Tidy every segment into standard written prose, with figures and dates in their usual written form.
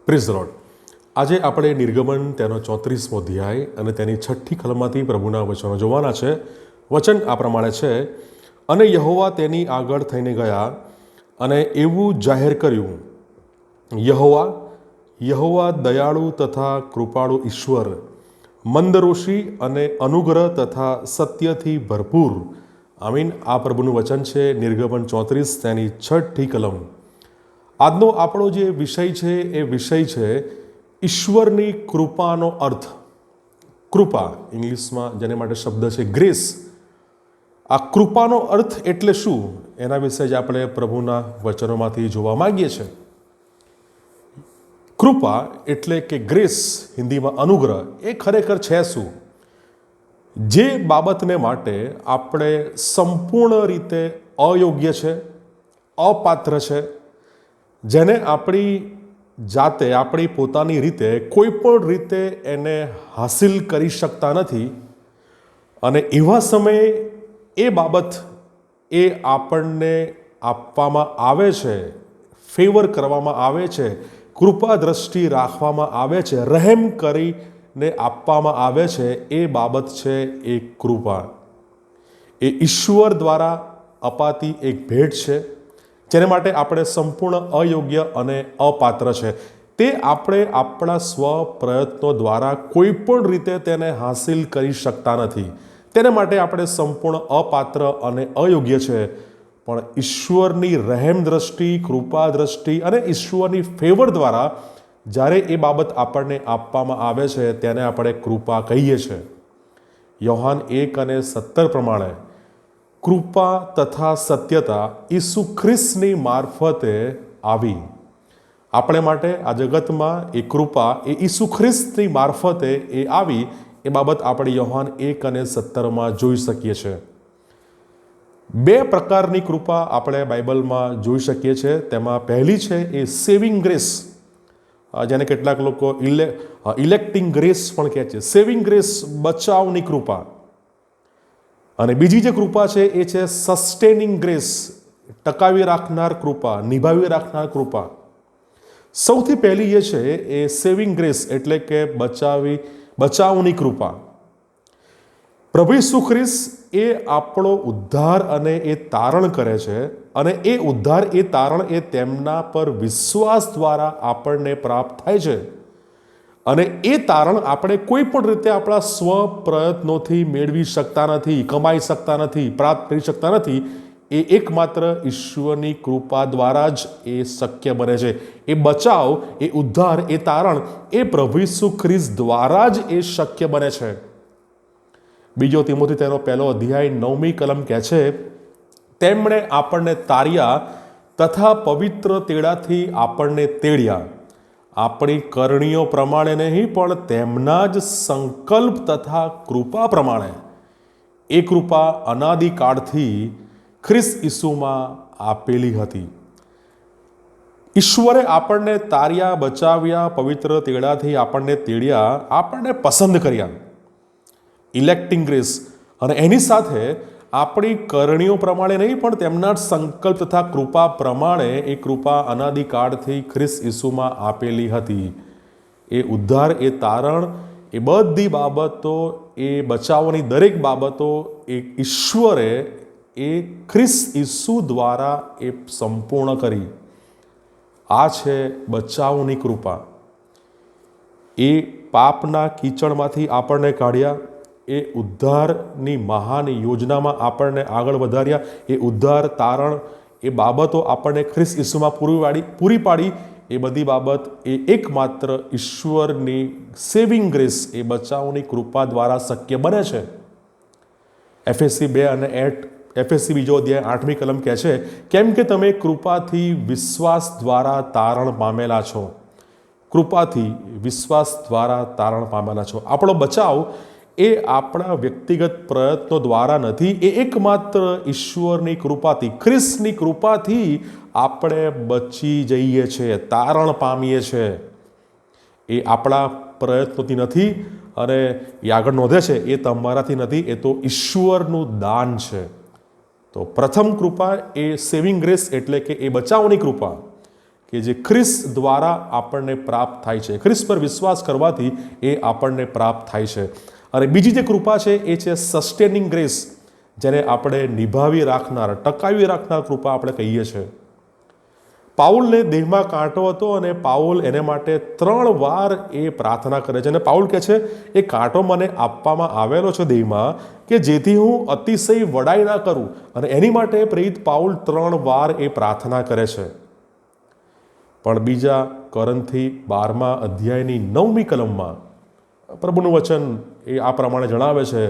Praise the lord. આજે આપણે નિર્ગમન તેનો 34મો અધ્યાય અને તેની 6ઠ્ઠી કલમમાંથી પ્રભુના વચનો જોવાના છે. વચન આ પ્રમાણે છે, અને યહોવા તેની આગળ થઈને ગયા અને એવું જાહેર કર્યું, યહોવા દયાળુ તથા કૃપાળુ ઈશ્વર, મંદરોષી અને અનુગ્રહ તથા સત્યથી ભરપૂર. આમીન. આ પ્રભુનું વચન છે. નિર્ગમન 34 તેની 6ઠ્ઠી કલમ. આજનો આપણો જે વિષય છે એ વિષય છે ઈશ્વરની કૃપાનો અર્થ. કૃપા ઇંગ્લિશમાં જેને માટે શબ્દ છે ગ્રેસ. આ કૃપાનો અર્થ એટલે શું એના વિશે જ આપણે પ્રભુના વચનોમાંથી જોવા માંગીએ છીએ. કૃપા એટલે કે ગ્રેસ, હિન્દીમાં અનુગ્રહ, એ ખરેખર છે શું? જે બાબતને માટે આપણે સંપૂર્ણ રીતે અયોગ્ય છે, અપાત્ર છે, જેને આપણી જાતે, આપણી પોતાની રીતે કોઈ પણ રીતે એને હાસિલ કરી શકતા નથી, અને એવા સમયે એ બાબત એ આપણને આપવામાં આવે છે, ફેવર કરવામાં આવે છે, કૃપા દ્રષ્ટિ રાખવામાં આવે છે, રહેમ કરીને આપવામાં આવે છે. એ બાબત છે એ કૃપા. એ ઈશ્વર દ્વારા અપાતી એક ભેટ છે, જેને માટે આપણે સંપૂર્ણ અયોગ્ય અને અપાત્ર છે. તે આપણે આપણા સ્વ પ્રયત્નો દ્વારા કોઈ પણ રીતે તેને હાસિલ કરી શકતા નથી. તેને માટે આપણે સંપૂર્ણ અપાત્ર અને અયોગ્ય છે. પણ ઈશ્વરની રહેમ દ્રષ્ટિ, કૃપા દ્રષ્ટિ અને ઈશ્વરની ફેવર દ્વારા જ્યારે એ બાબત આપણને આપવામાં આવે છે તેને આપણે કૃપા કહીએ છીએ. યોહાન 1:17 પ્રમાણે કૃપા તથા સત્યતા ઈસુ ખ્રિસ્તની મારફતે આવી. આપણે માટે આ જગતમાં એ કૃપા એ ઈસુ ખ્રિસ્તની મારફતે એ આવી. એ બાબત આપણે યોહાન 1:17 જોઈ શકીએ છીએ. બે પ્રકારની કૃપા આપણે બાઇબલમાં જોઈ શકીએ છીએ. તેમાં પહેલી છે એ સેવિંગ ગ્રેસ, જેને કેટલાક લોકો ઇલેક્ટિંગ ગ્રેસ પણ કહે છે. સેવિંગ ગ્રેસ, બચાવની કૃપા. અને બીજી જે કૃપા છે એ છે સસ્ટેનિંગ ગ્રેસ, ટકાવી રાખનાર કૃપા, નિભાવી રાખનાર કૃપા. સૌથી પહેલી એ છે એ સેવિંગ ગ્રેસ એટલે કે બચાવની કૃપા. પ્રભુ ઈસુ ખ્રિસ્ત એ આપણો ઉદ્ધાર અને એ તારણ કરે છે, અને એ ઉદ્ધાર, એ તારણ એ તેમના પર વિશ્વાસ દ્વારા આપણને પ્રાપ્ત થાય છે. અને એ તારણ આપણે કોઈ પણ રીતે આપણા સ્વ પ્રયત્નોથી મેળવી શકતા નથી, કમાઈ શકતા નથી, પ્રાપ્ત કરી શકતા નથી. એ એકમાત્ર ઈશ્વરની કૃપા દ્વારા જ એ શક્ય બને છે. એ બચાવ, એ ઉદ્ધાર, એ તારણ એ પ્રભુ ઈસુ ખ્રિસ્ત દ્વારા જ એ શક્ય બને છે. બીજો તિમોથી તેનો 1 અધ્યાય 9મી કલમ કહે છે, તેમણે આપણને તાર્યા તથા પવિત્ર તેડાથી આપણને તેડ્યા, આપણી કરણીઓ પ્રમાણે નહીં પણ તેમના જ સંકલ્પ તથા કૃપા પ્રમાણે. એ કૃપા અનાદિકાળથી ખ્રિસ્ત ઈસુમાં આપેલી હતી. ઈશ્વરે આપણને તાર્યા, બચાવ્યા, પવિત્ર તેડાથી આપણને તેડ્યા, આપણને પસંદ કર્યા. ઇલેક્ટિંગ ગ્રેસ. અને એની સાથે આપણી કરણીઓ પ્રમાણે નહીં પણ તેમના જ સંકલ્પ તથા કૃપા પ્રમાણે એ કૃપા અનાદિકાળથી ખ્રિસ્ત ઈસુમાં આપેલી હતી. એ ઉદ્ધાર, એ તારણ, એ બધી બાબતો, એ બચાવની દરેક બાબતો એ ઈશ્વરે એ ખ્રિસ્ત ઈસુ દ્વારા એ સંપૂર્ણ કરી. આ છે બચાવની કૃપા. એ પાપના કીચડમાંથી આપણને કાઢ્યા, એ ઉદ્ધારની મહાન યોજનામાં આપણને આગળ વધાર્યા. એ ઉદ્ધાર, તારણ, એ બાબતો આપણને ખ્રિસ્ત ઈસુમાં પૂરી પાડી. એ બધી બાબત એ એકમાત્ર ઈશ્વરની સેવિંગ ગ્રેસ, એ બચાવની કૃપા દ્વારા શક્ય બને છે. એફએસસી 2:8, એફએસસી 2 અધ્યાય 8મી કલમ કહે છે, કેમ કે તમે કૃપાથી વિશ્વાસ દ્વારા તારણ પામેલા છો. કૃપાથી વિશ્વાસ દ્વારા તારણ પામેલા છો. આપણો બચાવ એ આપણા વ્યક્તિગત પ્રયત્નો દ્વારા નથી. એ એકમાત્ર ઈશ્વરની કૃપાથી, ખ્રિસ્તની કૃપાથી આપણે બચી જઈએ છીએ, તારણ પામીએ છીએ. એ આપણા પ્રયત્નોથી નથી. અને એ આગળ નોંધે છે એ તમારાથી નથી, એ તો ઈશ્વરનું દાન છે. તો પ્રથમ કૃપા એ સેવિંગ ગ્રેસ એટલે કે એ બચાવની કૃપા, કે જે ખ્રિસ્ત દ્વારા આપણને પ્રાપ્ત થાય છે, ખ્રિસ્ત પર વિશ્વાસ કરવાથી એ આપણને પ્રાપ્ત થાય છે. અને બીજી જે કૃપા છે એ છે સસ્ટેનિંગ ગ્રેસ, જેને આપણે નિભાવી રાખનાર, ટકાવી રાખનાર કૃપા આપણે કહીએ છીએ. પાઉલને દેહમાં કાંટો હતો અને પાઉલ એને માટે 3 વાર એ પ્રાર્થના કરે છે. અને પાઉલ કહે છે એ કાંટો મને આપવામાં આવેલો છે દેહમાં, કે જેથી હું અતિશય વડાઈ ના કરું. અને એની માટે પ્રેરિત પાઉલ 3 વાર એ પ્રાર્થના કરે છે. પણ બીજા કોરિન્થી 12મા અધ્યાયની 9મી કલમમાં પ્રભુનું વચન એ આ પ્રમાણે જણાવે છે,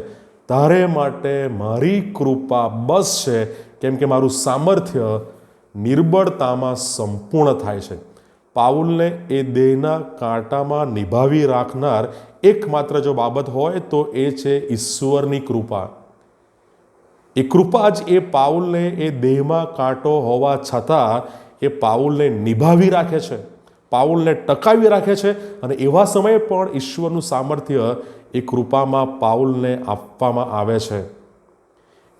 તારે માટે મારી કૃપા બસ છે, કેમ કે મારું સામર્થ્ય નિર્બળતામાં સંપૂર્ણ થાય છે. પાઉલને એ દેહના કાંટામાં નિભાવી રાખનાર એકમાત્ર જો બાબત હોય તો એ છે ઈશ્વરની કૃપા. એ કૃપા જ એ પાઉલને એ દેહમાં કાંટો હોવા છતાં એ પાઉલને નિભાવી રાખે છે, પાઉલને ટકાવી રાખે છે. અને એવા સમયે પણ ઈશ્વરનું સામર્થ્ય એ કૃપામાં પાઉલને આપવામાં આવે છે.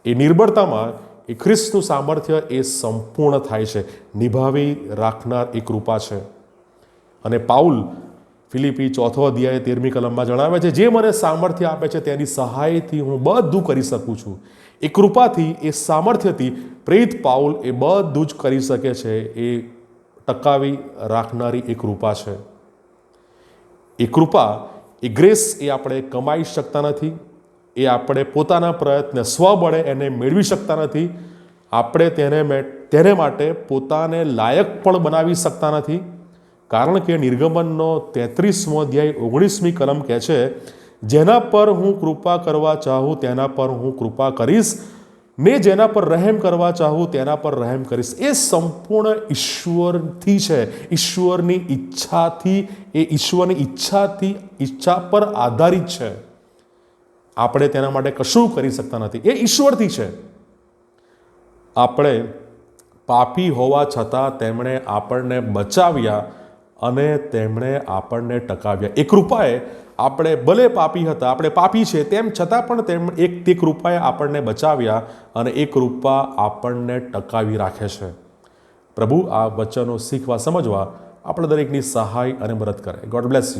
એ નિર્બળતામાં એ ખ્રિસ્તનું સામર્થ્ય એ સંપૂર્ણ થાય છે, નિભાવી રાખનાર એ કૃપા છે. અને પાઉલ ફિલિપી 4 અધ્યાય 13મી કલમમાં જણાવે છે, જે મને સામર્થ્ય આપે છે તેની સહાયથી હું બધું કરી શકું છું. એ કૃપાથી, એ સામર્થ્યથી પ્રેરિત પાઉલ એ બધું જ કરી શકે છે. એ ટકાવી રાખનારી એ કૃપા છે. એ કૃપા, એ ગ્રેસ એ આપણે કમાઈ શકતા નથી, એ આપણે પોતાના પ્રયત્ન સ્વબળે એને મેળવી શકતા નથી. આપણે તેને માટે પોતાને લાયક પણ બનાવી શકતા નથી. કારણ કે નિર્ગમનનો 33મો અધ્યાય 19મી કલમ કહે છે, જેના પર હું કૃપા કરવા ચાહું તેના પર હું કૃપા કરીશ, ને જેના પર રહેમ કરવા ચાહું તેના પર રહેમ કરીશ. એ સંપૂર્ણ ઈશ્વરથી છે, ઈશ્વરની ઈચ્છાથી, એ ઈશ્વરની ઈચ્છા પર આધારિત છે. આપણે તેના માટે કશું કરી શકતા નથી, એ ઈશ્વરથી છે. આપણે પાપી હોવા છતાં તેમણે આપણને બચાવ્યા અને તેમણે આપણને ટકાવ્યા. એ કૃપાએ, આપણે ભલે પાપી હતા, આપણે પાપી છે તેમ છતાં પણ તે કૃપાએ આપણને બચાવ્યા અને એ કૃપા આપણને ટકાવી રાખે છે. પ્રભુ આ વચનો શીખવા, સમજવા આપણે દરેકની સહાય અને મદદ કરે. God bless you.